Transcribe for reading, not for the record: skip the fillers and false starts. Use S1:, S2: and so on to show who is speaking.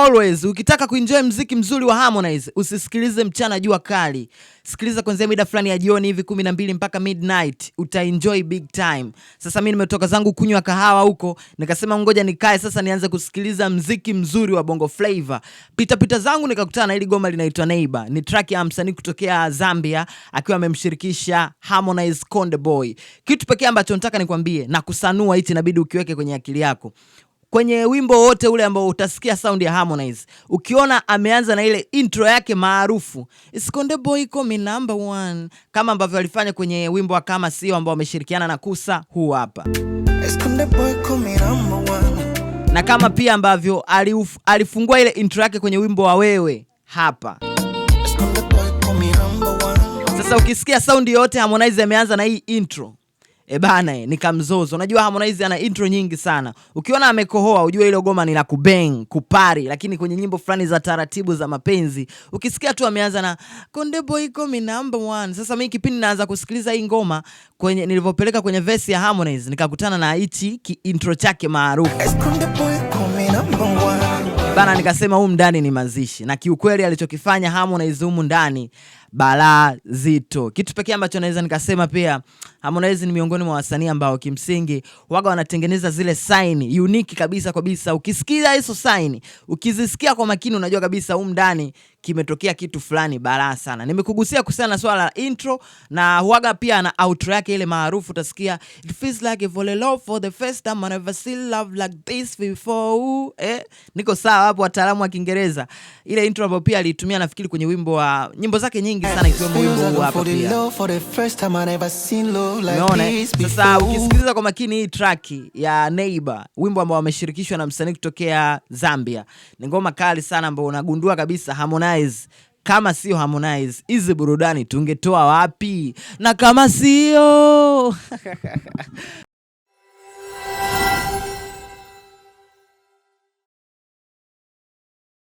S1: always, ukitaka kuenjoy mziki mzuri wa Harmonize, usisikilize mchana jua kali. Sikiliza kuanzia mida fulani ya jioni hivi 12 mpaka midnight, utaenjoy big time. Sasa mimi nimetoka zangu kunywa kahawa huko, nikasema ngoja nikae sasa nianze kusikiliza mziki mzuri wa Bongo Flava. Pita zangu nikakutana na hili goma linaitwa Neighbor. Ni track ya msanii kutokea Zambia akiwa amemshirikisha Harmonize Konde Boy. Kitu pekee ambacho nataka nikwambie na kusanua hichi inabidi ukiweke kwenye akili yako. Kwenye wimbo wote ule ambao utasikia sound ya Harmonize, ukiona ameanza na ile intro yake maarufu, It's Konde Boy call me number one, kama ambavyo alifanya kwenye wimbo wa Kama Sio ambao wameshirikiana na Kusa, huu hapa. It's Konde Boy call me number one. Na kama pia ambavyo alifungua ile intro yake kwenye wimbo wa Wewe, hapa. It's Konde Boy call me number one. Sasa ukisikia sound yote Harmonize ameanza na hii intro, bana ni kamzozo. Unajua Harmonize ana intro nyingi sana. Ukiona amekohoa ujue ile goma ni la kubang, kupari, lakini kwenye nyimbo fulani za taratibu za mapenzi, ukisikia tu ameanza na Konde Boy call me number one. Sasa mimi kipindi naanza kusikiliza hii ngoma, kwenye nilipopeleka kwenye verse ya Harmonize, nikakutana na hichi intro chake maarufu. Konde Boy call me number one. Bana nikasema humu ndani ni mazishi. Na kiukweli alichokifanya Harmonize humu ndani balaa zito. Kitu pekee ambacho naweza nikasema pia, Harmonize ni miongoni mwa wasanii ambao kimsingi waga wanatengeneza zile sign unique kabisa. Ukisikia hizo sign, ukizisikia kwa makini unajua kabisa humu ndani kimetokea kitu fulani balaa sana. Nimekugusia kuhusiana na swala la intro, na huaga pia na outro yake ile maarufu, utasikia it feels like I fall in love for the first time, I never seen love like this before. Niko sawa hapo wataalamu wa Kiingereza. Ile intro ambayo pia alitumia nafikiri kwenye wimbo wa nyimbo zake nyingi sana, ikiwemo wimbo huu hapa pia. Sasa ukisikiliza kwa makini hii track ya Neighbor, wimbo ambao wameshirikishwa na msanii kutokea Zambia, ni ngoma kali sana ambao unagundua kabisa Harmonize, kama sio Harmonize hizi burudani tungetoa wapi? Na kama sio